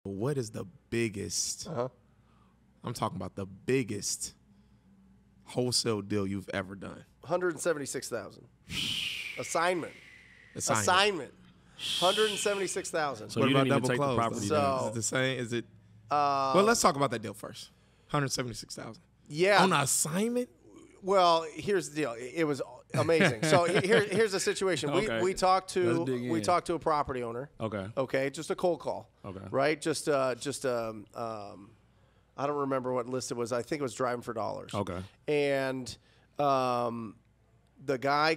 What is the biggest, I'm talking about the biggest wholesale deal you've ever done? 176,000. Assignment. 176,000. So What you about didn't even double take the close? property though? down. Is it the same? Is it? Well, let's talk about that deal first. 176,000. Yeah. On an assignment? Well, here's the deal. It was amazing. So here's the situation. Okay. We talked Let's dig to in. a property owner. Okay. Okay, just a cold call. Okay. Right? I don't remember what list it was. I think it was Driving for Dollars. Okay. And the guy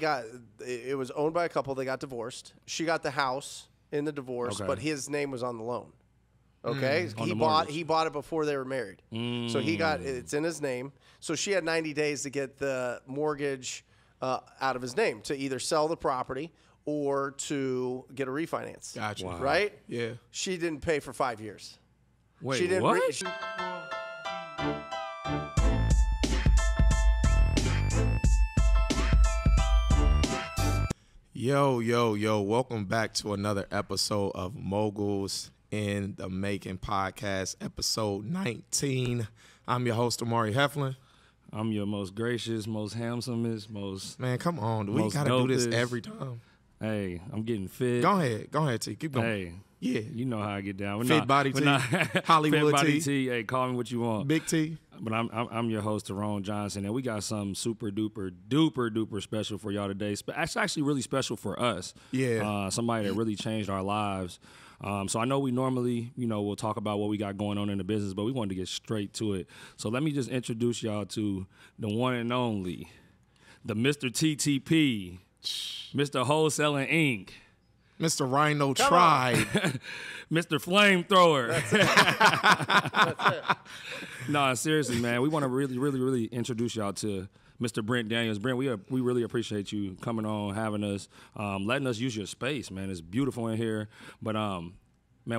it was owned by a couple. They got divorced. She got the house in the divorce, Okay. but his name was on the loan. Okay, On he the bought mortgage. it before they were married. So it's in his name. So she had 90 days to get the mortgage out of his name to either sell the property or to get a refinance. Gotcha. Wow. Right? Yeah. She didn't pay for 5 years. Wait, She didn't. what? Yo. Welcome back to another episode of Moguls in the Making podcast, episode 19. I'm your host, Amari Heflin. I'm your most gracious, most handsomest, most. Man, come on. We Most got to do this dopest. every time. Hey, I'm getting fit. Go ahead, T. Keep going. Hey, Yeah. you know how I get down. Fit body T, Hollywood fit body T. T. Hey, call me what you want. Big T. But I'm your host, Tyrone Johnson, and we got something super duper special for y'all today. It's actually really special for us. Yeah. Somebody that really changed our lives. So I know we normally, we'll talk about what we got going on in the business, but we wanted to get straight to it. So let me just introduce y'all to the one and only, the Mr. TTP, Mr. Wholesaling Inc., Mr. Rhino Tribe. Mr. Flamethrower. That's it. No, seriously, man. We want to really introduce y'all to Mr. Brent Daniels. Brent, we really appreciate you coming on, having us, letting us use your space, man. It's beautiful in here. But, man,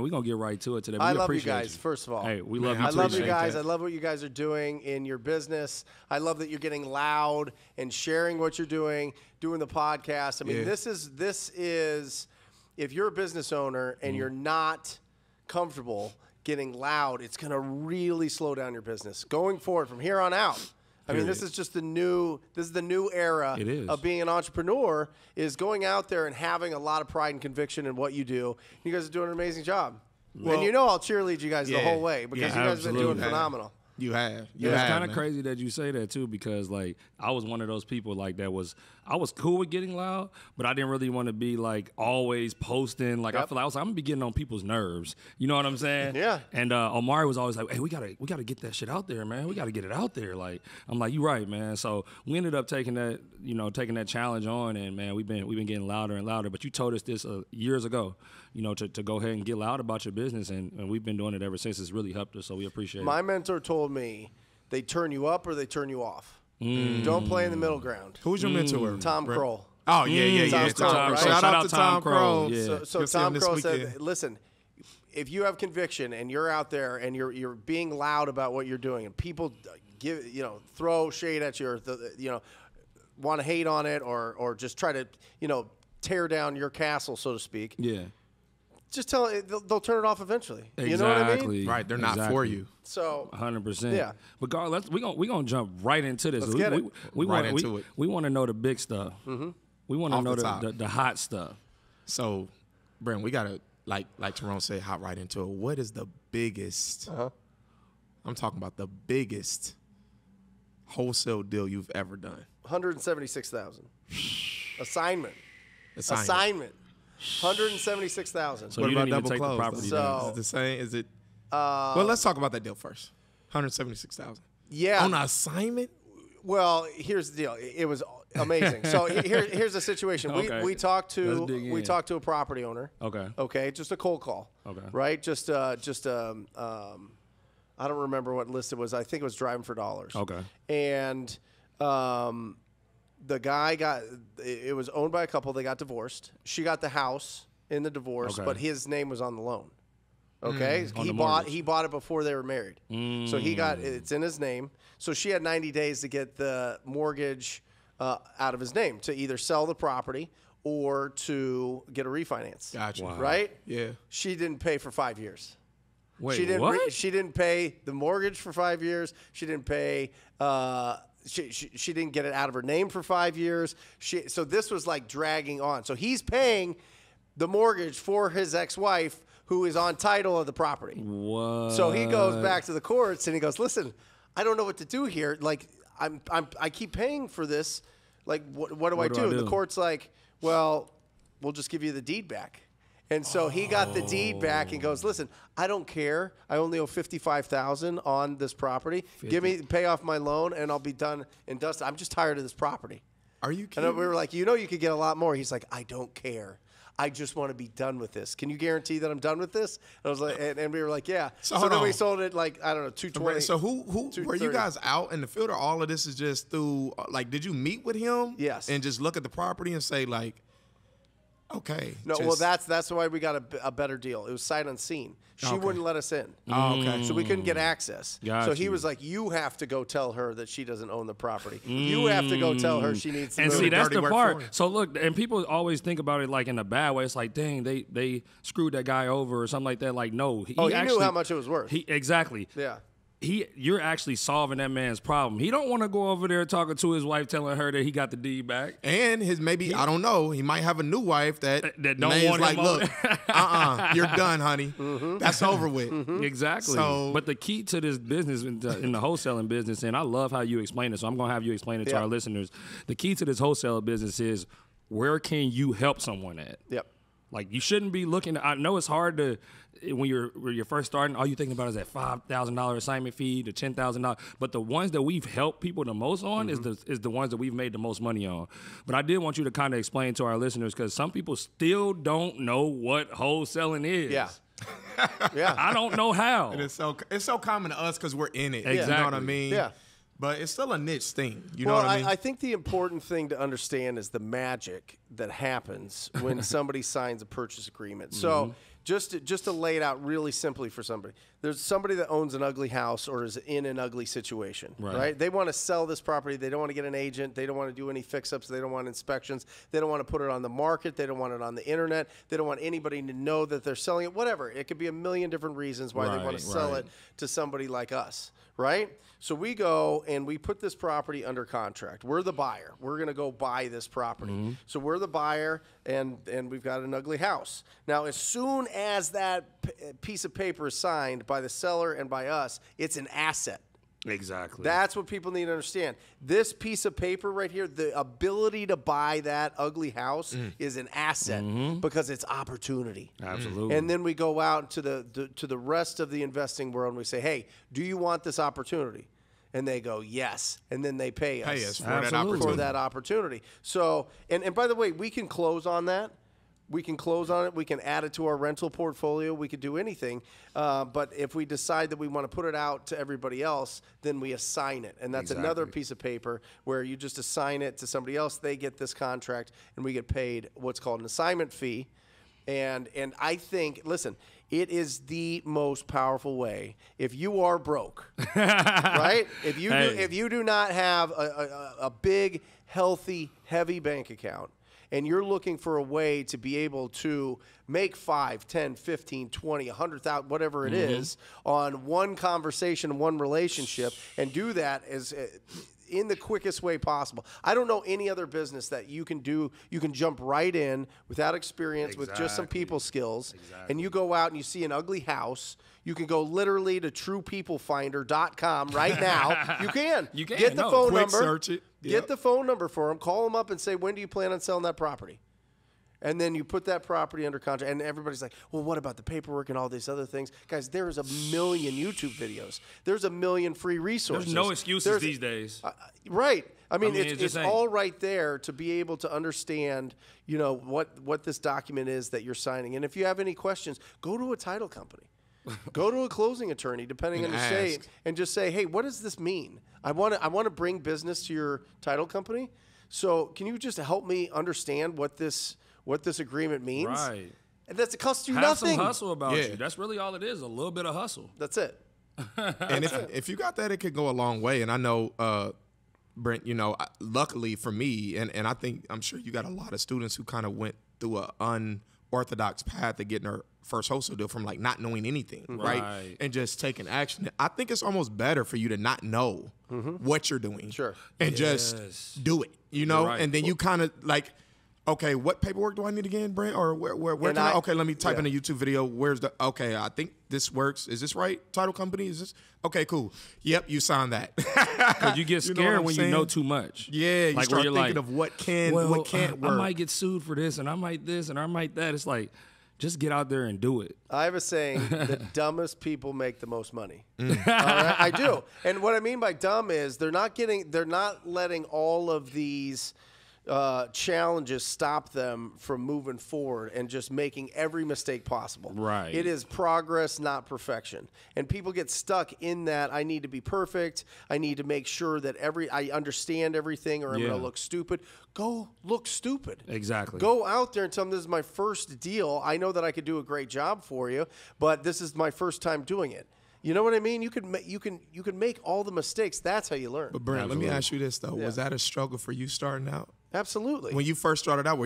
we're going to get right to it today. I love you guys, first of all. Hey, we love you Man, I too. love you appreciate guys. that. I love what you guys are doing in your business. I love that you're getting loud and sharing what you're doing the podcast. I mean, Yeah. this is if you're a business owner and you're not comfortable getting loud, it's going to really slow down your business going forward from here on out. I mean, this is just the new era It is. of being an entrepreneur, is going out there and having a lot of pride and conviction in what you do. You guys are doing an amazing job. Well, and I'll cheerlead you guys the yeah. whole way because Yeah, you guys have been doing absolutely. phenomenal. You have. Yeah, it's kind of crazy that you say that too, because like I was one of those people like I was cool with getting loud, but I didn't really want to be like always posting. Like I feel like I'm gonna be getting on people's nerves. You know what I'm saying? Yeah. And Omari was always like, "Hey, we gotta get that shit out there, man. We gotta get it out there." Like I'm like, "You right, man." So we ended up taking that challenge on, and man, we've been getting louder and louder. But you told us this years ago, to go ahead and get loud about your business, and we've been doing it ever since. It's really helped us, so we appreciate it. My mentor told me they turn you up or they turn you off. Don't play in the middle ground. Who's your mentor? Tom Brent? Kroll. Oh, yeah. Tom Kroll, right? Shout out to Tom Kroll. Yeah. So You'll see him Tom this Kroll weekend. said, listen, if you have conviction and you're out there and you're being loud about what you're doing and people throw shade at you or want to hate on it or just try to tear down your castle, so to speak. Yeah. Just tell it, they'll turn it off eventually. You know what I mean? Right, they're not for you. So 100%. Yeah. But God, we gonna jump right into this. Let's get it. We Right want into it. We want to know the big stuff. Mm-hmm. We want to Off know the top. the hot stuff. So, Brent, we gotta like Tyrone said, hop right into it. What is the biggest? I'm talking about the biggest wholesale deal you've ever done. 176,000. Assignment. 176,000. So What you about didn't even double take the close? property So- down. Is it the same? Is it? Well, let's talk about that deal first. 176,000. Yeah. On an assignment? Well, here's the deal. It was amazing. So here's the situation. Okay. We talked Let's dig to in. a property owner. Okay. Okay, just a cold call. Okay. Right? I don't remember what list it was. I think it was Driving for Dollars. Okay. And the guy it was owned by a couple. They got divorced. She got the house in the divorce, Okay. but his name was on the loan. Okay, On he the bought mortgage. he bought it before they were married. So it's in his name. So she had 90 days to get the mortgage out of his name to either sell the property or to get a refinance. Gotcha. Wow. Right? Yeah. She didn't pay for 5 years. Wait, she didn't. what? She didn't pay the mortgage for 5 years. She didn't pay. She didn't get it out of her name for 5 years. So this was like dragging on. So he's paying the mortgage for his ex-wife, who is on title of the property. What? So he goes back to the courts and he goes, "Listen, I don't know what to do here. Like, I keep paying for this. Like, what do I do?" The court's like, "Well, we'll just give you the deed back." And so he got the deed back and goes, "Listen, I don't care. I only owe $55,000 on this property. Pay off my loan, and I'll be done and dusted. I'm just tired of this property." Are you kidding? And we were like, "You know, you could get a lot more." He's like, "I don't care. I just want to be done with this. Can you guarantee that I'm done with this?" And I was like, and we were like, "Yeah." So then we sold it like, I don't know, $220. So who were you guys out in the field, or all of this is just through? Like, did you meet with him? Yes. And just look at the property and say like, okay. No, well, that's why we got a better deal. It was sight unseen. She wouldn't let us in. Oh, okay. So we couldn't get access. So he was like, "You have to go tell her that she doesn't own the property. You have to go tell her she needs to And move." see, that's the part. for you. So look, and people always think about it like in a bad way. It's like, dang, they screwed that guy over or something like that. Like, no, he he actually knew how much it was worth. Exactly. Yeah. You're actually solving that man's problem. He don't want to go over there talking to his wife, telling her that he got the deed back. And I don't know, he might have a new wife that That don't name's want like, him look, you're done, honey. That's over with. Exactly. So- but the key to this business in the wholesaling business, and I love how you explain it, so I'm going to have you explain it to our listeners. The key to this wholesale business is, where can you help someone at? Yep. Like, you shouldn't be looking. I know it's hard to, when you're first starting, all you're thinking about is that $5,000 assignment fee, the $10,000. But the ones that we've helped people the most on is the ones that we've made the most money on. But I did want you to kind of explain to our listeners, because some people still don't know what wholesaling is. Yeah. Yeah. I don't know how. And it's so common to us because we're in it. Exactly. You know what I mean? Yeah. But it's still a niche thing. You know Well, what I mean? I think the important thing to understand is the magic that happens when somebody signs a purchase agreement. So just to lay it out really simply for somebody, there's somebody that owns an ugly house or is in an ugly situation, right? They want to sell this property. They don't want to get an agent. They don't want to do any fix-ups. They don't want inspections. They don't want to put it on the market. They don't want it on the internet. They don't want anybody to know that they're selling it, whatever. It could be a million different reasons why they want to sell it to somebody like us, right? So we go and we put this property under contract. We're the buyer. We're going to go buy this property. So we're the buyer, and we've got an ugly house. Now, as soon as that piece of paper is signed by the seller and by us, it's an asset. Exactly. That's what people need to understand. This piece of paper right here, the ability to buy that ugly house is an asset because it's opportunity. Absolutely. And then we go out to the rest of the investing world and we say, "Hey, do you want this opportunity?" And they go, "Yes." And then they pay us, for that opportunity. So, and by the way, we can close on that. We can close on it. We can add it to our rental portfolio. We could do anything. But if we decide that we want to put it out to everybody else, then we assign it. And that's another piece of paper where you just assign it to somebody else. They get this contract, and we get paid what's called an assignment fee. And I think, listen, it is the most powerful way. If you are broke, right? If you do not have a big, healthy, heavy bank account, and you're looking for a way to be able to make 5, 10, 15, 20, 100,000, whatever it is, on one conversation, one relationship, and do that as in the quickest way possible. I don't know any other business that you can do. You can jump right in without experience, with just some people skills, and you go out and you see an ugly house. You can go literally to truepeoplefinder.com right now. You can. You can. Get the phone number. Search it. Get the phone number for them. Call them up and say, "When do you plan on selling that property?" And then you put that property under contract. And everybody's like, "Well, what about the paperwork and all these other things?" Guys, there is a million YouTube videos. There's a million free resources. There's no excuses these days. Right. I mean, it it's all right there to be able to understand, you know, what this document is that you're signing. And if you have any questions, go to a title company. Go to a closing attorney, depending on your state, and just say, "Hey, what does this mean? I want to bring business to your title company. So can you just help me understand what this agreement means?" Right. And it costs you Have nothing. some hustle about you. That's really all it is, a little bit of hustle. That's it. And if you got that, it could go a long way. And I know, Brent, you know, luckily for me, and I'm sure you got a lot of students who kind of went through a orthodox path of getting her first wholesale deal from like not knowing anything, right? And just taking action. I think it's almost better for you to not know what you're doing. Sure. And just do it, you know? right. And then you kind of like, okay, what paperwork do I need again, Brent? Or where can I, okay, let me type in a YouTube video. Where's the, okay, I think this works. Is this right? Title company, is this? Okay, cool. Yep, you signed that. Because you get scared when you know too much. Yeah, you like start you're thinking like, of what can't work. I might get sued for this, and I might this, and I might that. It's like, just get out there and do it. I have a saying, the dumbest people make the most money. All right? I do. And what I mean by dumb is they're not letting all of these challenges stop them from moving forward and just making every mistake possible. Right. It is progress, not perfection. And people get stuck in that I need to be perfect. I need to make sure that I understand everything or I'm going to look stupid. Go look stupid. Exactly. Go out there and tell them this is my first deal. I know that I could do a great job for you, but this is my first time doing it. You know what I mean? You can make all the mistakes. That's how you learn. But Brent, let me ask you this though: was that a struggle for you starting out? Absolutely. When you first started out,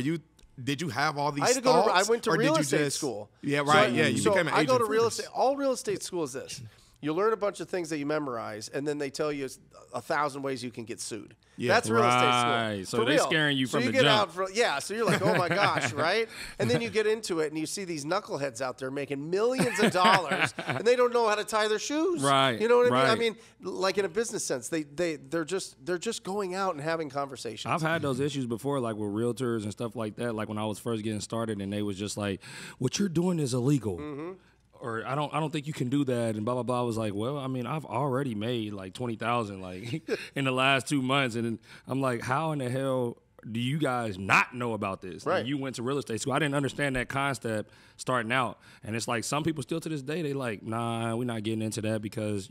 did you have all these I had to go thoughts? I went to or real did you estate just, school. Yeah, right. So you became an agent. I go to real first. estate. All real estate school is this. You learn a bunch of things that you memorize, and then they tell you 1,000 ways you can get sued. Yeah. That's real estate school. Right. So For they're real. scaring you so from you the get jump. Out so you're like, oh my gosh, right? And then you get into it, and you see these knuckleheads out there making millions of dollars, and they don't know how to tie their shoes. Right. You know what I mean? Right. I mean, like in a business sense, they're just going out and having conversations. I've had those issues before, like with realtors and stuff like that. Like when I was first getting started, and they was just like, "What you're doing is illegal." Or I don't think you can do that, and blah blah blah. I was like, well, I mean, I've already made like 20,000 like in the last 2 months, and I'm like, how in the hell do you guys not know about this? Right. And you went to real estate school. I didn't understand that concept starting out, and it's like some people still to this day they like, nah, we're not getting into that because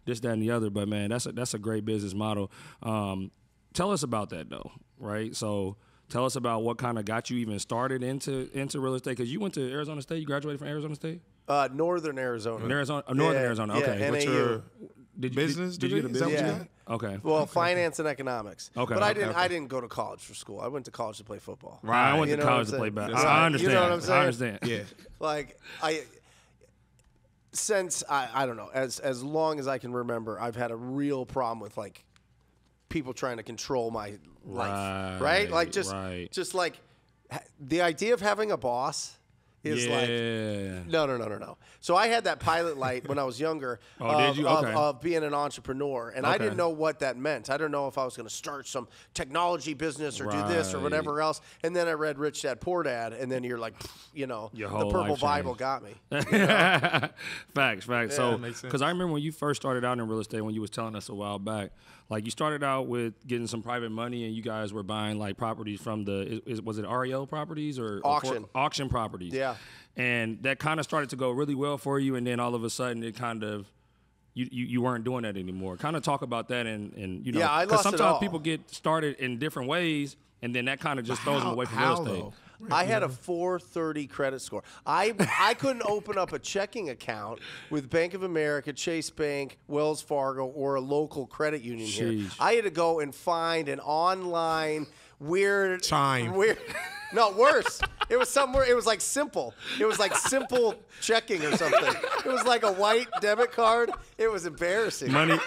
this, that, and the other. But man, that's a great business model. Tell us about that though, right? So. Tell us about what kind of got you even started into real estate, because you went to Arizona State. You graduated from Arizona State. Northern Arizona. Northern Arizona. Okay. Yeah, What's NAU. your Did business you get a degree? Is that business? what you Yeah. got? Okay. Well, finance and economics. Okay, But I okay. didn't go to college for school. I went to college to play football. Right. I went You to know college what to I'm play saying? basketball. Right. I understand. You know what I'm saying? I understand. Yeah. Like since I don't know, as long as I can remember, I've had a real problem with like people trying to control my life. Right? Like just like the idea of having a boss is like no. So I had that pilot light when I was younger did you? Okay. of being an entrepreneur, and I didn't know what that meant. I don't know if I was going to start some technology business or do this or whatever else. And then I read Rich Dad Poor Dad, and then you're like, Your the whole Purple life Bible changed. got me. Facts. So, makes sense. because I remember when you first started out in real estate, when you was telling us a while back, like you started out with getting some private money, and you guys were buying like properties from was it REO properties or auction properties? Yeah. And that kind of started to go really well for you, and then all of a sudden it kind of you weren't doing that anymore. Kind of talk about that, and Yeah, I because lost it sometimes all. people get started in different ways, and then that kind of just throws them away from real estate. Though? I had a 430 credit score. I couldn't open up a checking account with Bank of America, Chase Bank, Wells Fargo, or a local credit union here. Sheesh. I had to go and find an online weird Chime. No, worse. It was somewhere. It was like simple. It was like simple checking or something. It was like a white debit card. It was embarrassing. Money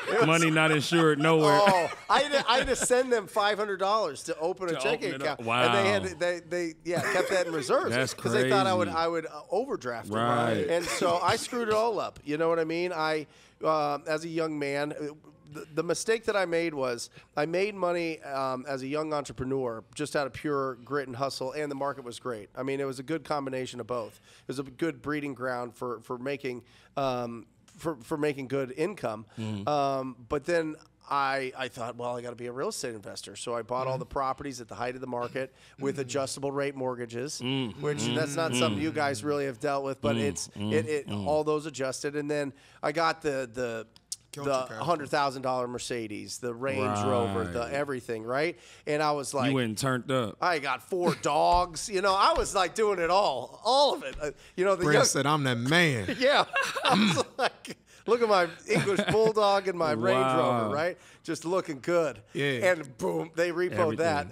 not insured nowhere. Oh, I had to send them $500 to open a checking open it up. account. Wow. And they kept that in reserves. That's because they thought crazy. I would overdraft them. Right. And so I screwed it all up. You know what I mean? I as a young man. The mistake that I made was I made money as a young entrepreneur just out of pure grit and hustle, and the market was great. I mean, it was a good combination of both. It was a good breeding ground for making for making good income. But then I thought, well, I got to be a real estate investor. So I bought all the properties at the height of the market with adjustable rate mortgages, which that's not something you guys really have dealt with, but all those adjusted. And then I got the $100,000 Mercedes, the Range Rover, the everything, right? And I was like, You went and turned up. I got 4 dogs. I was like doing it all of it. The Brent said, I'm that man. yeah. I was like, look at my English Bulldog and my Range Rover, right? Just looking good. Yeah. And boom, they repoed that.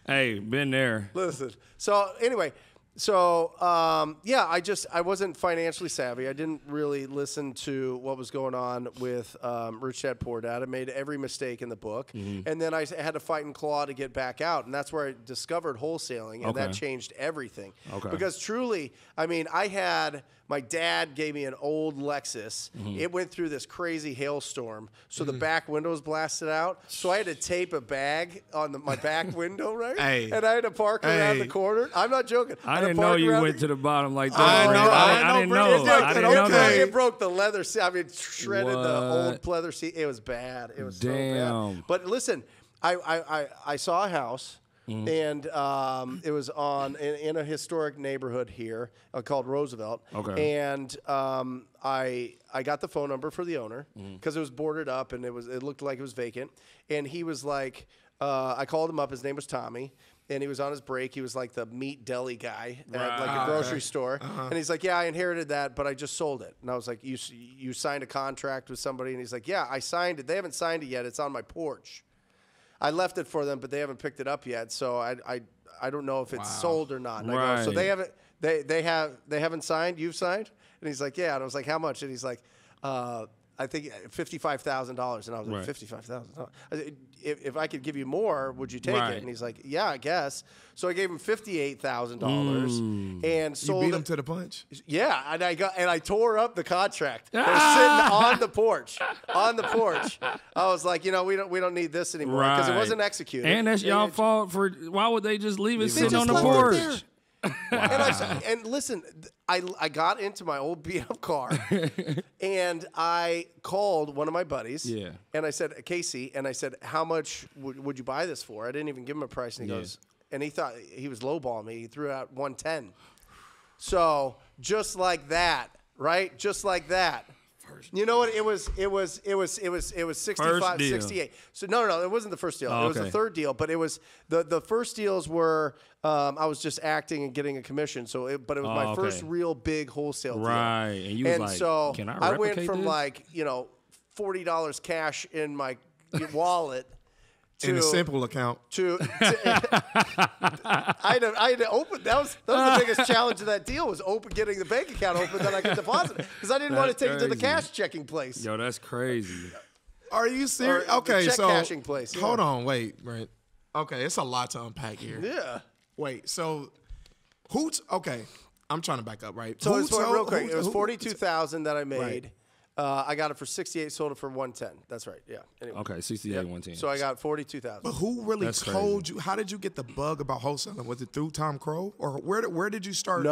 Hey, been there. Listen. So anyway, I wasn't financially savvy. I didn't really listen to what was going on with Rich Dad Poor Dad. I made every mistake in the book, and then I had to fight and claw to get back out, and that's where I discovered wholesaling, and that changed everything. Okay. Because truly, I mean, my dad gave me an old Lexus. It went through this crazy hailstorm, so the back window was blasted out. So I had to tape a bag on my back window, right? And I had to park around the corner. I'm not joking. I didn't know you went to the bottom like that. I didn't know that. It broke the leather seat. I mean, it shredded the old leather seat. It was bad. It was so bad. But listen, I saw a house. And it was in a historic neighborhood here called Roosevelt. Okay. And I got the phone number for the owner because it was boarded up and it looked like it was vacant. And he was like, I called him up. His name was Tommy. And he was on his break. He was like the meat deli guy at like a grocery store. And he's like, yeah, I inherited that, but I just sold it. And I was like, you signed a contract with somebody? And he's like, yeah, I signed it. They haven't signed it yet. It's on my porch. I left it for them, but they haven't picked it up yet. So I don't know if it's sold or not. And I go, so they haven't signed. You've signed? And he's like, yeah. And I was like, how much? And he's like, I think $55,000. And I was like, $55,000. If I could give you more, would you take it? And he's like, yeah, I guess. So I gave him $58,000 and sold it. You beat him to the punch. Yeah, and I tore up the contract. They're sitting on the porch. On the porch. I was like, we don't need this anymore because it wasn't executed. And that's y'all fault for. Why would they just leave it sitting on the porch? And listen, I got into my old beat-up car, and I called one of my buddies, and I said, Casey, and I said, how much would you buy this for? I didn't even give him a price, and he goes, and he thought he was lowballing me. He threw out 110. So just like that, right? Just like that. You know what? It was 65, 68. So no, it wasn't the first deal. It was the third deal, but it was the first deals were I was just acting and getting a commission. But it was my first real big wholesale deal. Right. And you was like, so can I went from this? like, $40 cash in my wallet in a simple account. I had to open. That was the biggest challenge of that deal was getting the bank account open that I could deposit it because I didn't want to take it to the cash checking place. Yo, that's crazy. Are you serious? Okay, check cashing place. Yeah. Hold on, wait, Brent. Okay, it's a lot to unpack here. Yeah. Wait, so okay? I'm trying to back up, right? So real quick, it was $42,000 that I made. Right. I got it for 68, sold it for 110. That's right. Yeah. Anyway. Okay, 68, 110. So I got 42,000. But who really told you? How did you get the bug about wholesaling? Was it through Tom Crow, or where did you start?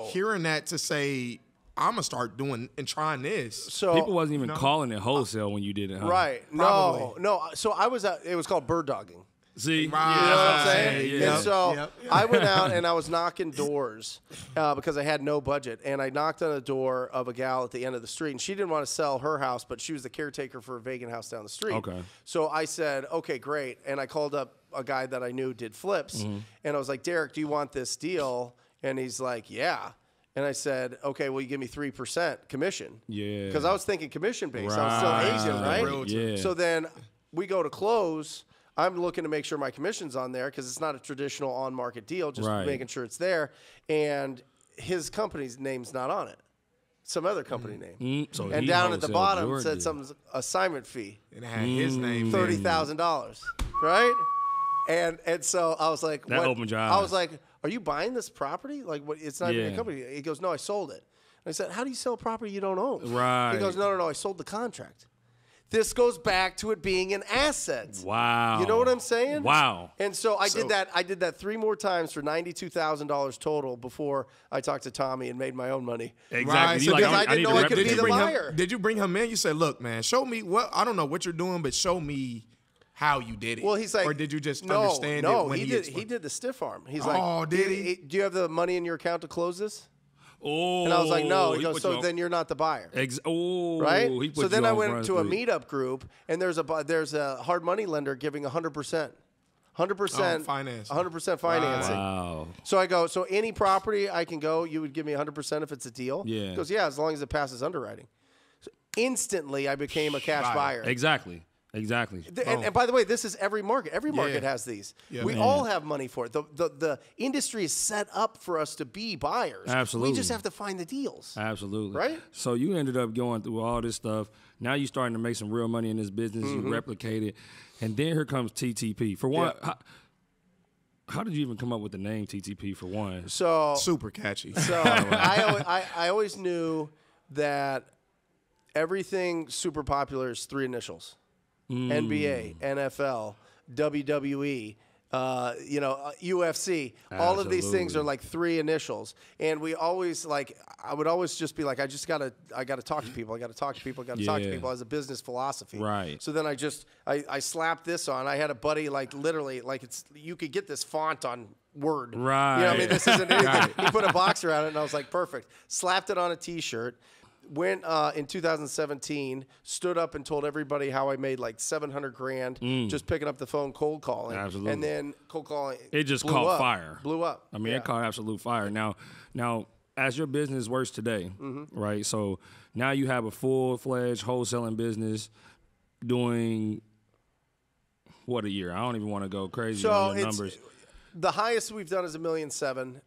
Hearing that to say I'm gonna start doing and trying this. So people wasn't even calling it wholesale when you did it, huh? Right? Probably. No. So I was it was called bird dogging. See, you know what I'm saying? Yeah. And so I went out and I was knocking doors because I had no budget. And I knocked on the door of a gal at the end of the street. And she didn't want to sell her house, but she was the caretaker for a vacant house down the street. Okay. So I said, okay, great. And I called up a guy that I knew did flips. And I was like, Derek, do you want this deal? And he's like, yeah. And I said, okay, well, you give me 3% commission. Yeah. Because I was thinking commission-based. I was still agent, right? Yeah. So then we go to close. I'm looking to make sure my commission's on there because it's not a traditional on-market deal, just making sure it's there. And his company's name's not on it. Some other company name. So and down at the bottom said some assignment fee. And it had his name. $30,000, right? And so I was like, that opened your eyes. I was like, are you buying this property? Like, what? It's not even a company. He goes, no, I sold it. And I said, how do you sell property you don't own? Right. He goes, no, I sold the contract. This goes back to it being an asset. Wow. You know what I'm saying? Wow. And so I did that. I did that 3 more times for $92,000 total before I talked to Tommy and made my own money. Exactly. Because I didn't know I could be the liar. Did you bring him in? You said, look, man, show me what I don't know what you're doing, but show me how you did it. Well, he's like, or did you just understand it when he did the stiff arm. He's like, oh, did he? Do you have the money in your account to close this? Oh, and I was like, no. He goes, so then you're not the buyer. Right? So then I went to a meetup group, and there's a hard money lender giving 100%. 100% finance. 100% financing. Wow. So I go, so any property I can go, you would give me 100% if it's a deal? Yeah. He goes, yeah, as long as it passes underwriting. So instantly I became a cash buyer. Exactly. Exactly. And by the way, this is every market. Every market has these. Yeah, we all have money for it. The industry is set up for us to be buyers. Absolutely. We just have to find the deals. Absolutely. Right? So you ended up going through all this stuff. Now you're starting to make some real money in this business. You replicate it. And then here comes TTP. For one, how did you even come up with the name TTP for one? So super catchy. So I always knew that everything super popular is 3 initials. NBA, NFL, WWE, UFC. All of these things are like 3 initials. And we always I would always just be like, I gotta talk to people. I gotta talk to people. I gotta talk to people as a business philosophy. Right. So then I slapped this on. I had a buddy literally you could get this font on Word. Right. You know what I mean? This isn't anything. He put a box around it and I was like, perfect. Slapped it on a t-shirt. Went in 2017, stood up and told everybody how I made like $700,000 just picking up the phone, cold calling. Absolutely. And then cold calling. It just caught fire. Blew up. I mean, it caught absolute fire. Now, as your business works today, right? So now you have a full-fledged wholesaling business doing what a year? I don't even want to go crazy on the numbers. The highest we've done is $1.7 million,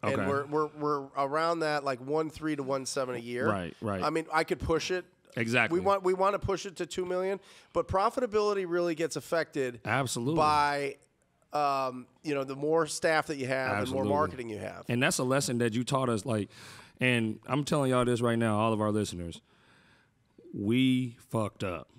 and we're around that, like 1.3 to 1.7 a year. Right. I mean, I could push it. Exactly. We want to push it to $2 million, but profitability really gets affected. Absolutely. By the more staff that you have, the more marketing you have. And that's a lesson that you taught us. And I'm telling y'all this right now, all of our listeners, we fucked up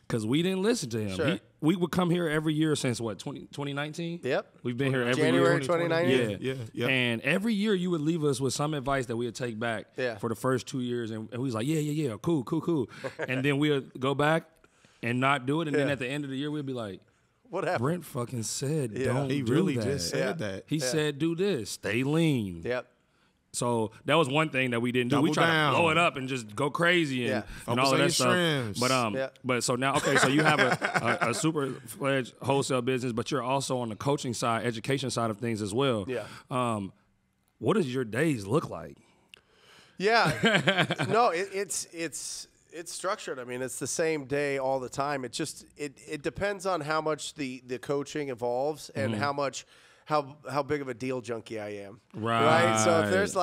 because we didn't listen to him. Sure. We would come here every year since 2019? Yep. We've been here every January year. 2019? Yeah. And every year you would leave us with some advice that we would take back for the first 2 years. And we was like, yeah, cool. And then we'll go back and not do it. And then at the end of the year, we'll be like, what happened? Brent fucking said, don't he do really that. just said that. He said, do this. Stay lean. Yep. So that was one thing that we didn't do. We tried to blow it up and just go crazy and all of that stuff. But so now, so you have a super fledged wholesale business, but you're also on the coaching side, education side of things as well. Yeah. What does your days look like? Yeah. No, it's structured. I mean, it's the same day all the time. It just it depends on how much the coaching evolves and how big of a deal junkie I am. Right. So if there's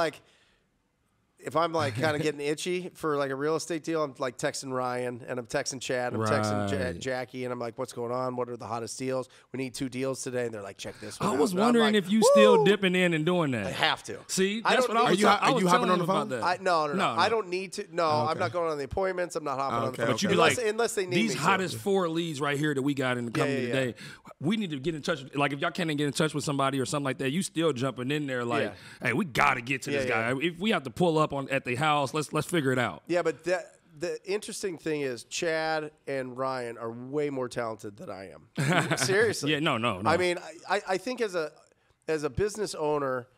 if I'm kind of getting itchy for a real estate deal, I'm texting Ryan and I'm texting Chad, and I'm texting Jackie, and I'm like, what's going on? What are the hottest deals? We need 2 deals today. And they're like, check this one out. I was wondering if you still dipping in and doing that. I have to. See, that's what I was Are you hopping on the phone? No. I don't need to. No, I'm not going on the appointments. I'm not hopping on the phone. But you be like, unless they need these me hottest 4 leads right here that we got in the company today. We need to get in touch. If y'all can't get in touch with somebody or something like that, you still jumping in there hey, we got to get to this guy. If we have to pull up at the house, let's figure it out. Yeah, but the interesting thing is Chad and Ryan are way more talented than I am. Seriously. Yeah, no. I mean, I think as a business owner,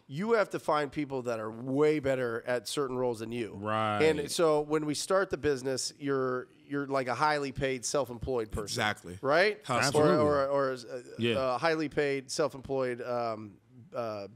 you have to find people that are way better at certain roles than you. Right. And so when we start the business, you're like a highly paid self-employed person. Exactly. Right? Absolutely. Or highly paid self-employed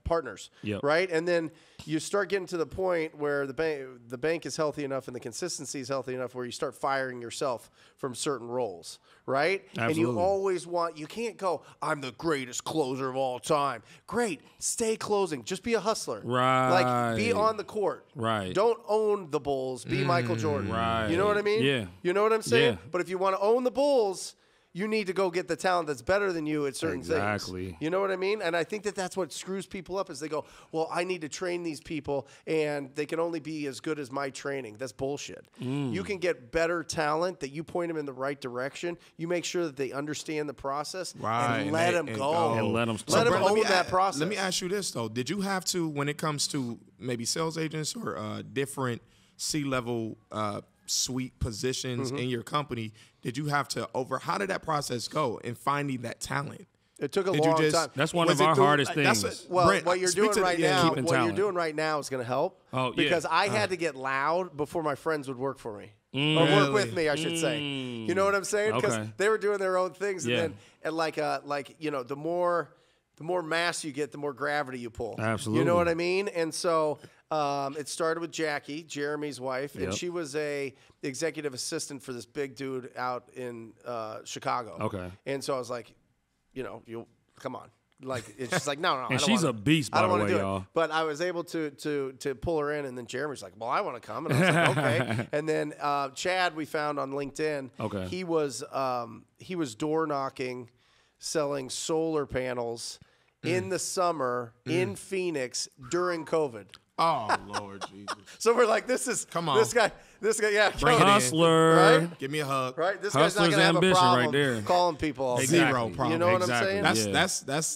partners. Yep. Right? And then you start getting to the point where the bank is healthy enough and the consistency is healthy enough where you start firing yourself from certain roles. Right? Absolutely. And you always you can't go, I'm the greatest closer of all time. Great. Stay closing. Just be a hustler. Right. Be on the court. Right. Don't own the Bulls. Be Michael Jordan. Right. You know what I mean? Yeah. You know what I'm saying? Yeah. But if you want to own the Bulls, you need to go get the talent that's better than you at certain Exactly. things. You know what I mean? And I think that's what screws people up is they go, well, I need to train these people, and they can only be as good as my training. That's bullshit. You can get better talent that you point them in the right direction. You make sure that they understand the process and let them go. And let them own that process. Let me ask you this, though. Did you have to, when it comes to maybe sales agents or different C-level suite positions in your company, did you have to how did that process go in finding that talent? It took a long time. That's one of our hardest things. Brent, what you're doing right now, keeping talent. you're doing right now is going to help. Because I had to get loud before my friends would work for me. Or work with me, I should say. You know what I'm saying? Because they were doing their own things, and then the more mass you get, the more gravity you pull. Absolutely. You know what I mean? And so It started with Jackie, Jeremy's wife, and she was a executive assistant for this big dude out in Chicago. Okay. And so I was like, you come on. Like, it's just like, no. And she's a beast, by the way, y'all. But I was able to pull her in, and then Jeremy's like, well, I want to come. And I was like, okay. And then Chad, we found on LinkedIn. Okay. He was door knocking, selling solar panels in the summer in Phoenix during COVID. Oh, Lord Jesus. So we're like, this guy, yeah. Bring it Hustler. Right? Give me a hug. Right? This guy's not Hustler's going to have a ambition problem right there. calling people all day. Zero problem. You know what I'm saying?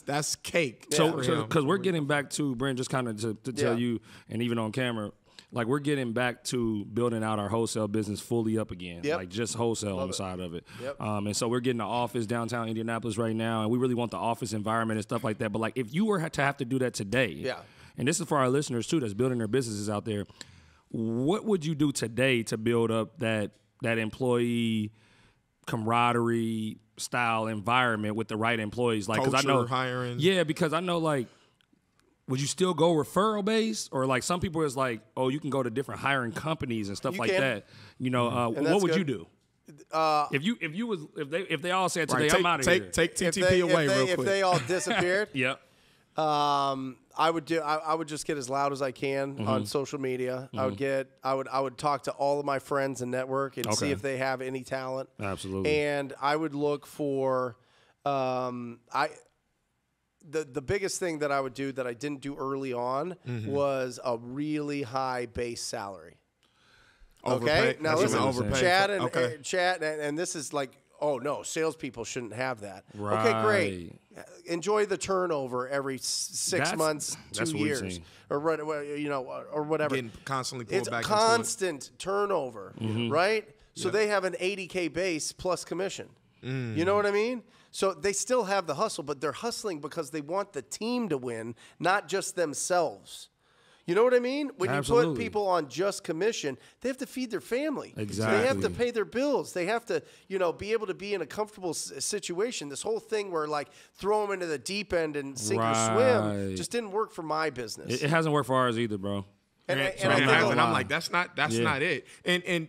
That's cake. So, because we're getting back to, Brent, just kind of to tell you, and even on camera, like we're getting back to building out our wholesale business fully up again, like just wholesale on the side of it. Yep. And so we're getting the office downtown Indianapolis right now, and we really want the office environment and stuff like that. But like if you were to have to do that today, and this is for our listeners too that's building their businesses out there, what would you do today to build up that employee camaraderie style environment with the right employees? Like, because I know hiring. Yeah, because I know like. Would you still go referral based, or like some people is like, oh, you can go to different hiring companies and stuff like that. What would you do? If they all said today, I'm out of here. Take TTP away real quick. If they all disappeared, I would just get as loud as I can on social media. I would talk to all of my friends and network and see if they have any talent. Absolutely. And I would look for The biggest thing that I would do that I didn't do early on was a really high base salary. Okay, now listen, Chad and this is like, oh no, salespeople shouldn't have that. Right. Okay, great. Enjoy the turnover every 6 months, 2 years, or whatever. Getting constantly pulled back. It's constant turnover, right? So they have an 80K base plus commission. You know what I mean? So they still have the hustle, but they're hustling because they want the team to win, not just themselves. You know what I mean? When you put people on just commission, they have to feed their family. Exactly. They have to pay their bills. They have to, be able to be in a comfortable situation. This whole thing where like throw them into the deep end and sink or swim just didn't work for my business. It hasn't worked for ours either, bro. And I'm like, that's not it. And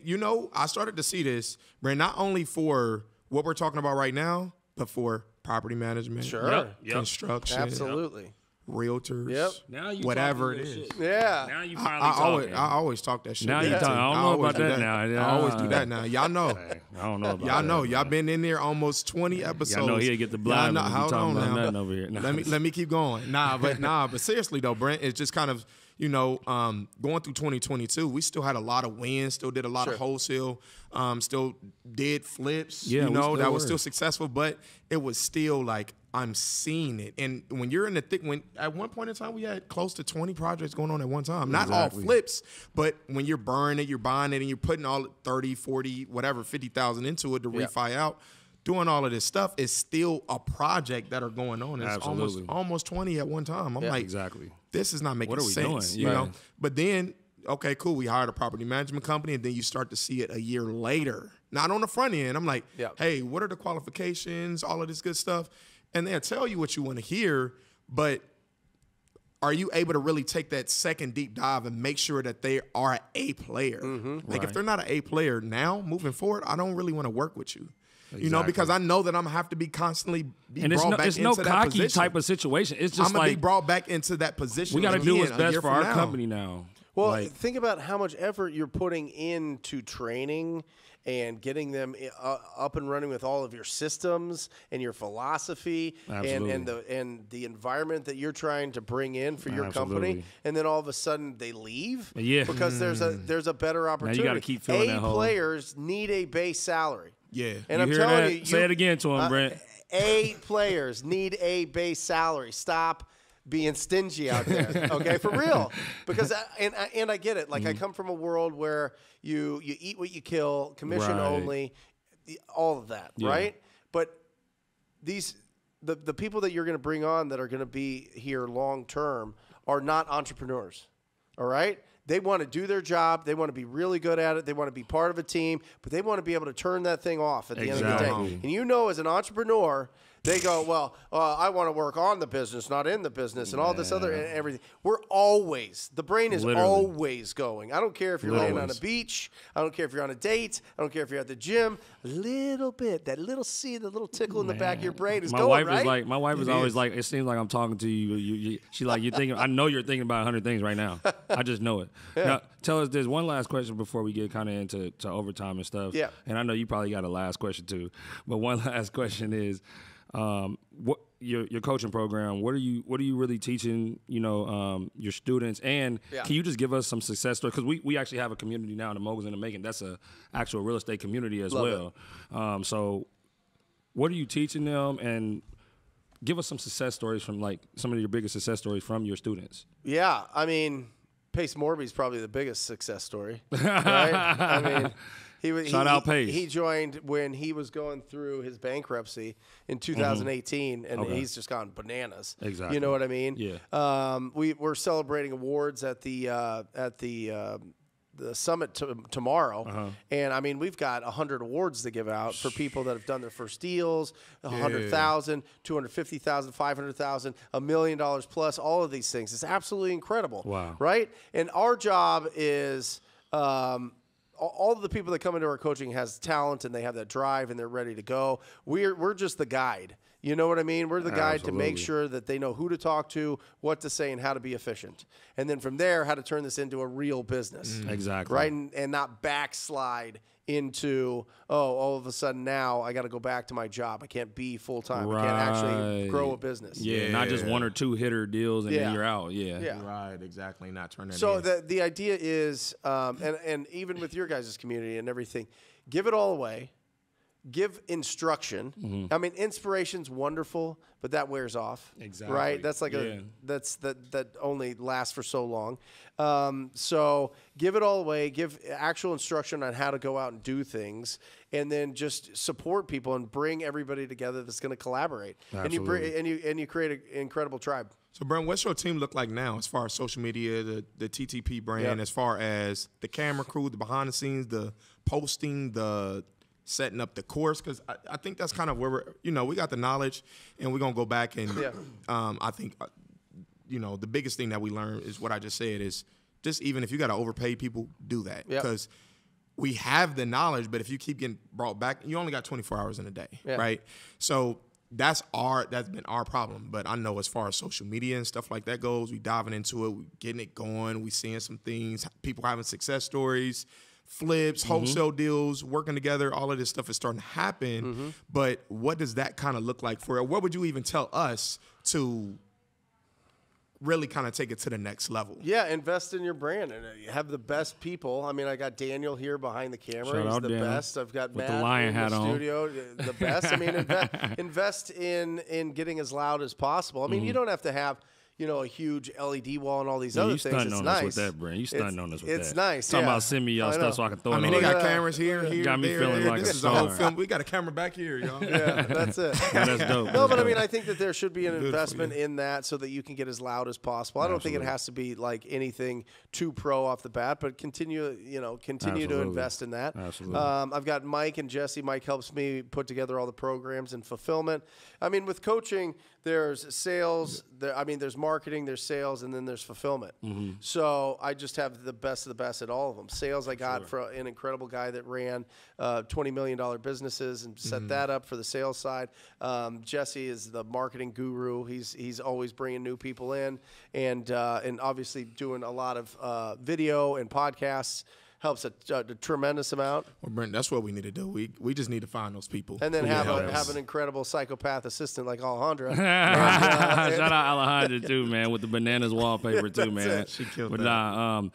I started to see this, Brent, not only for what we're talking about right now, but for property management, construction, absolutely, realtors, now you whatever it is. Shit. Yeah. Now you finally talking. I always talk that shit. Now you talking. I don't know about that now. I always do that now. Y'all know. I don't know about y'all that. know. Y'all been in there almost 20 episodes. Y'all know he'll get the blind. Hold on now. Over here. Let me keep going. But seriously though, Brent, it's just kind of going through 2022, we still had a lot of wins, still did a lot of wholesale, still did flips, that was still successful, but it was still like, I'm seeing it. And when you're in the thick, at one point in time, we had close to 20 projects going on at one time. Not all flips, but when you're burning it, you're buying it, and you're putting all 30, 40, whatever, 50,000 into it to refi out. Doing all of this stuff is still a project that are going on. It's almost 20 at one time. I'm like, this is not making sense. You know? But then, okay, cool. We hired a property management company, and then you start to see it a year later. Not on the front end. I'm like, hey, what are the qualifications? All of this good stuff. And they'll tell you what you want to hear, but are you able to really take that second deep dive and make sure that they are an A player? Like if they're not an A player now, moving forward, I don't really want to work with you. Because I know that I'm gonna have to be constantly brought back into that position. It's no cocky type of situation. It's just I'm gonna be brought back into that position. We got to do what's best for our company now. Well, think about how much effort you're putting into training and getting them up and running with all of your systems and your philosophy and the environment that you're trying to bring in for your company, and then all of a sudden they leave because there's a better opportunity. Now you got to keep filling that hole. Players need a base salary. Yeah, and I'm telling you, say it again to him, Brent. A players need a base salary. Stop being stingy out there, okay, for real. Because and I get it. Like I come from a world where you eat what you kill, commission only, all of that, right? But the people that you're going to bring on that are going to be here long term are not entrepreneurs, all right? They want to do their job. They want to be really good at it. They want to be part of a team, but they want to be able to turn that thing off at the end of the day. And as an entrepreneur, They go, well, I want to work on the business, not in the business, and all this other and everything. We're always, the brain is always going. I don't care if you're laying on a beach. I don't care if you're on a date. I don't care if you're at the gym. A little bit, that little seed, the little tickle in the back of your brain is going, right? My wife is always like, it seems like I'm talking to you. She's like, you're thinking, I know you're thinking about 100 things right now. I just know it. Yeah. Now, tell us this one last question before we get kind of into overtime and stuff. Yeah. And I know you probably got a last question too, but one last question is, what your coaching program? What are you really teaching? Your students, and can you just give us some success stories? Because we actually have a community now in the Moguls in the making. That's a actual real estate community as well. So, what are you teaching them? And give us some success stories from like some of your biggest success stories from your students. Yeah, I mean, Pace Morby is probably the biggest success story. Right? I mean. Shout out Pace. He joined when he was going through his bankruptcy in 2018, and he's just gone bananas. Exactly. You know what I mean? Yeah. We're celebrating awards at the summit tomorrow, and I mean we've got 100 awards to give out for people that have done their first deals, 100,000, 250,000, 500,000, $1 million plus, all of these things. It's absolutely incredible. Wow. Right? And our job is. All of the people that come into our coaching has talent and they have that drive and they're ready to go. We're just the guide. You know what I mean? We're the guide to make sure that they know who to talk to, what to say, and how to be efficient. And then from there, how to turn this into a real business. Exactly. Right? And not backslide into, all of a sudden now I got to go back to my job. I can't be full-time. Right. I can't actually grow a business. Yeah, not just one or two hitter deals and then you're out. Yeah. Right, exactly. Not turning it So in. the idea is, and even with your guys' community and everything, give it all away. Give instruction. I mean, inspiration's wonderful, but that wears off. Exactly. Right? That's like that only lasts for so long. So give it all away. Give actual instruction on how to go out and do things, and then just support people and bring everybody together that's going to collaborate. Absolutely. And you create an incredible tribe. So, Brent, what's your team look like now as far as social media, the TTP brand, as far as the camera crew, the behind the scenes, the posting, the setting up the course? Because I think that's kind of where we got the knowledge, and we're going to go back and I think, the biggest thing that we learned is what I just said is just even if you got to overpay people, do that. Because we have the knowledge, but if you keep getting brought back, you only got 24 hours in a day, right? So that's been our problem. But I know as far as social media and stuff like that goes, we diving into it, we getting it going, we seeing some things, people having success stories, flips, wholesale deals, working together, all of this stuff is starting to happen. But what does that kind of look like for it? What would you even tell us to really kind of take it to the next level? Yeah, invest in your brand and have the best people. I mean, I got Daniel here behind the camera. Shout He's out the Daniel. best. I've got With Matt the lion in hat the on. studio, the best. I mean, invest in getting as loud as possible. I mean, you don't have to have a huge LED wall and all these other things. You stunting on us with that, Brent. You stunting on us with that. It's nice. Talking about send me y'all stuff so I can throw it on. They got cameras here, got me there, feeling there. like This a is a whole star. film. We got a camera back here, y'all. Yeah, that's it. Yeah, that's dope. No, That's but I dope. I think that there should be an investment in that so that you can get as loud as possible. I don't think it Absolutely. has to be like anything too pro off the bat, but continue to Absolutely. invest in that. Absolutely. I've got Mike and Jesse. Mike helps me put together all the programs and fulfillment. I mean, with coaching, there's sales, there's marketing, there's sales, and then there's fulfillment. So I just have the best of the best at all of them. Sales, I got for an incredible guy that ran $20 million businesses and set that up for the sales side. Jesse is the marketing guru. He's always bringing new people in, and obviously doing a lot of video and podcasts. Helps a tremendous amount. Well, Brent, that's what we need to do. We just need to find those people. And then have an incredible psychopath assistant like Alejandra. Shout out Alejandra too, man, with the bananas wallpaper too, man. She killed but that.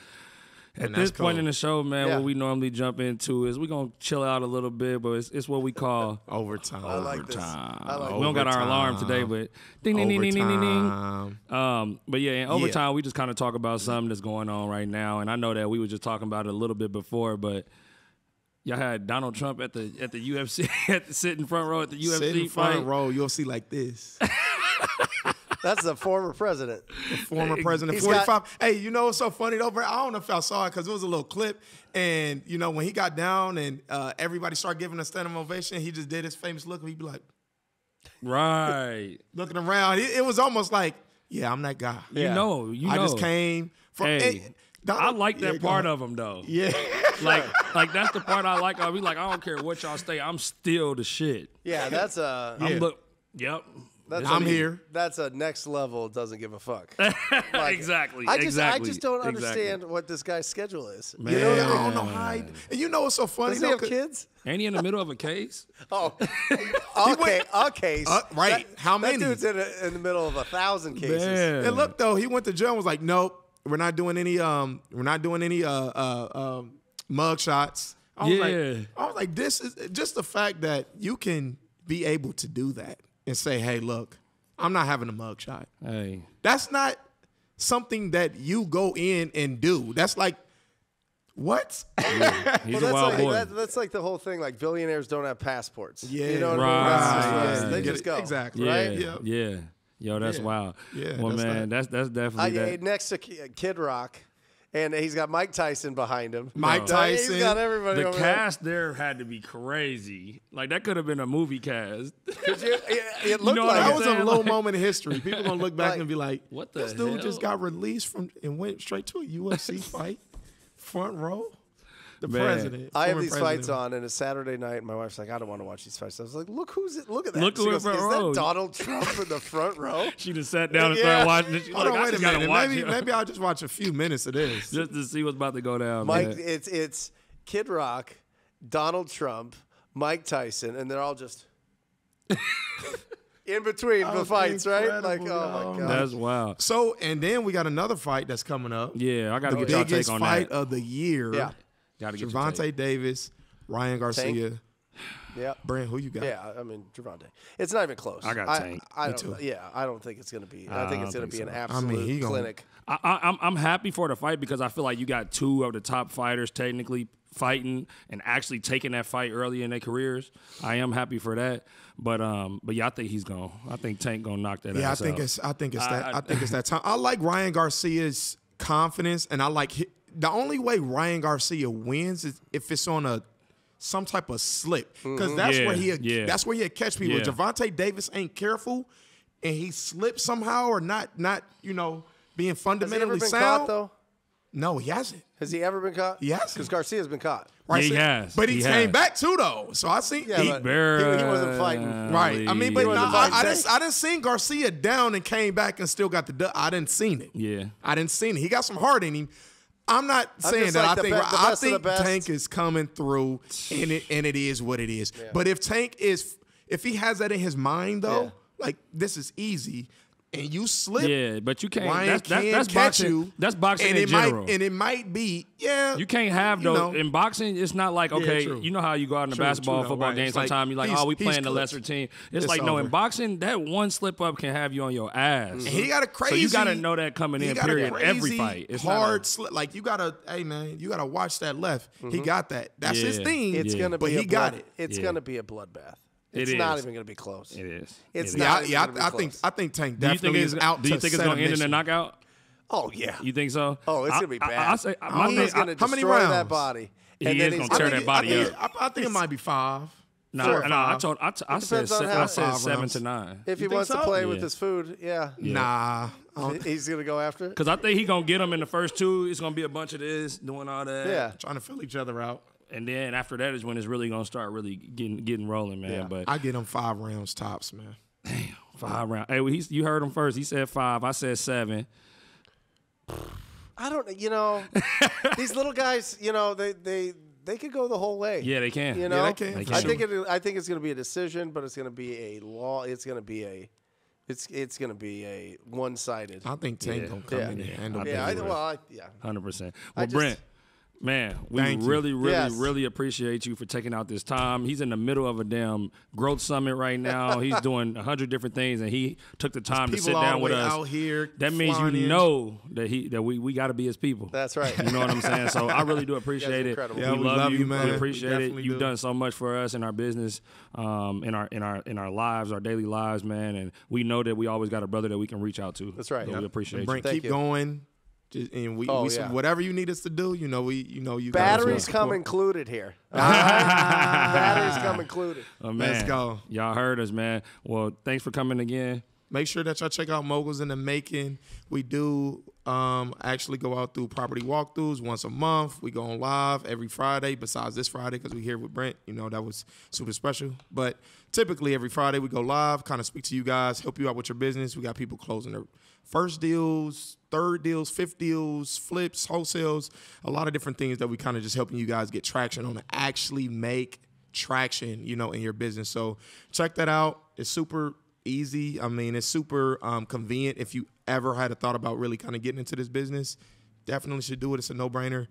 At this point in the show, man, Yeah. what we normally jump into is we're going to chill out a little bit, but it's what we call Overtime. I like this. I like we don't got our alarm today, but ding, ding, ding, ding, ding, ding, ding. But yeah, in overtime, we just kind of talk about something that's going on right now. And I know that we were just talking about it a little bit before, but y'all had Donald Trump at the UFC, sitting front row at the UFC Sit in front fight. row, you'll see like this. That's the former president. Former president, He's 45. Hey, you know what's so funny though, Brent? I don't know if y'all saw it because it was a little clip. And, when he got down and everybody started giving a standing ovation, he just did his famous look and he'd be like, Right. looking around. It was almost like, yeah, I'm that guy. You know. I just came from. Hey, I like that part of him though. Yeah. like that's the part I like. I'll be like, I don't care what y'all say, I'm still the shit. Yeah, that's a. Yep. I'm here. That's a next level. Doesn't give a fuck. Exactly. I just don't understand what this guy's schedule is. Man. You know what I I mean? don't know how. And you know what's so funny? Does he have kids? Ain't he in the middle of a case? Oh, okay, a case. Right. How many? That dude's in the middle of 1,000 cases. Man. And look though, he went to jail and was like, nope, we're not doing any mug shots. I was like, this is just the fact that you can be able to do that and say, hey, look, I'm not having a mug shot. Hey. That's not something that you go in and do. That's like, what? Yeah, he's a wild boy. That's like the whole thing. Like billionaires don't have passports. Yeah, you know what I mean? Right. They just go. Exactly. Yeah, Right? yeah. Yo, that's wild. Yeah, well, man, that's definitely that. Next to Kid Rock, and he's got Mike Tyson behind him. Mike Tyson. He's got everybody The over cast there had to be crazy. Like that could have been a movie cast. It looked know like what That I'm was saying? a low moment in history. People gonna look back and be like, what the this dude hell? just got released from and went straight to a UFC fight, front row. The president. I have former these president. fights on, and it's Saturday night, and my wife's like, I don't want to watch these fights. I was like, look who's it? Look at that. Look She who in goes, front is row. that Donald Trump in the front row? She just sat down and Yeah. started watching it. She's Hold like, on, I wait a just gotta minute. watch Maybe, it. maybe I'll just watch a few minutes of this. Just to see what's about to go down. Mike, man. it's Kid Rock, Donald Trump, Mike Tyson, and they're all just in between the fights, right? Like, oh my god, That's wild. So, and then we got another fight that's coming up. Yeah, I got to The get y'all take biggest on fight that. of the year. Yeah. Got to get your take. Gervonta Davis, Ryan Garcia. yeah. Brent, who you got? Yeah, I mean Gervonta. It's not even close. I got Tank. I Me don't. too. Yeah, I don't think it's gonna be. I think it's gonna be an so. absolute he gonna- clinic. I'm happy for the fight because I feel like you got two of the top fighters technically fighting and actually taking that fight early in their careers. I am happy for that. But yeah, I think he's gonna. I think Tank gonna knock that Yeah, ass out. I think it's that time. I like Ryan Garcia's confidence, and I like the only way Ryan Garcia wins is if it's on some type of slip, because that's where he'll catch people. Yeah. If Gervonta Davis ain't careful and he slips somehow or not being Has he fundamentally ever been sound. caught though? No, he hasn't. Has he ever been caught? He hasn't. Because Garcia's been caught. Right, He so- has. but he He came has. back too though. So I see. Yeah, but he wasn't fighting. Right. I mean, but He no, wasn't I fighting didn't. I didn't seen Garcia down and came back and still got the dub. I didn't seen it. Yeah. I didn't seen it. He got some heart in him. I'm not saying just that. like I the think best of the best. Tank is coming through, and it is what it is. Yeah. But if Tank if he has that in his mind though, Yeah. like this is easy, and you slip. Yeah, but you can't. Ryan That's catch boxing. you. That's boxing and in it general. might be You can't have you those know. in boxing. It's not like okay, true. you know how you go out in a True, basketball, true, football right. game. It's like, Sometimes you're like, he's- oh, we he's playing the cooked. lesser team. It's It's like no, over. in boxing, that one slip up can have you on your ass. And he got a crazy. So you got to know that coming he in. got a Period. Every crazy, fight, it's hard not slip. Like you gotta, hey man, you gotta watch that left. He got that. That's his Yeah. thing. It's gonna but be. he got it. It's Yeah. gonna be a bloodbath. It It's not is. even gonna be close. It is. It's It is. not. Yeah, even gonna be close. I think Tank Do you think definitely it's is out. Do you think it's gonna end in a submission. knockout? Oh yeah. You think so? Oh, it's gonna be bad. I say my He's thing. gonna how many destroy that rounds? body. He And then is he's gonna tear gonna that body I think it might be 5. No, Four or no, I five. told. I said. depends on I how- said 5 7 rounds. to 9. If he think wants to so? play Yeah. with his food, yeah. Nah. He's gonna go after it. Because I think he gonna get him in the first 2. It's gonna be a bunch of this, doing all that. Yeah. Trying to fill each other out. And then after that is when it's really gonna start really getting rolling, man. Yeah. But I get him 5 rounds tops, man. 5 rounds. Hey, well, you heard him first. He said 5. I said 7. I don't. You know, these little guys. You know, they could go the whole way. Yeah, they can. You know, they can, They for I can. think I think it's going to be a decision, but it's going to be a law. It's going to be a. It's going to be a one-sided. I think Tank Yeah. gonna come in and handle Yeah. business. Yeah. 100%. I Well, just- Brent, man, we Thank you. really, really, Yes. really appreciate you for taking out this time. He's in the middle of a damn growth summit right now. He's doing 100 different things, and he took the time to People sit all down the with way us. out here. That means flying you in. know that we got to be his people. That's right. You know what I'm saying? So I really do appreciate it. incredible. Yeah, we we love love you, you, man. We We appreciate it. definitely You've do. done so much for us in our business, in our lives, our daily lives, man. And we know that we always got a brother that we can reach out to. That's right. So we appreciate Brent, you. Thank keep you. going. And yeah. whatever you need us to do, you batteries come included here. All right? Batteries come included. Oh, man. Let's go. Y'all heard us, man. Well, thanks for coming again. Make sure that y'all check out Moguls in the Making. We do actually go out through property walkthroughs once a month. We go on live every Friday, besides this Friday because we're here with Brent. That was super special. But typically every Friday we go live, kind of speak to you guys, help you out with your business. We got people closing their first deals, third deals, fifth deals, flips, wholesales, a lot of different things that we kind of just helping you guys get traction on to actually make traction, in your business. So check that out. It's super easy. I mean, it's super convenient. If you ever had a thought about really kind of getting into this business, definitely should do it. It's a no-brainer.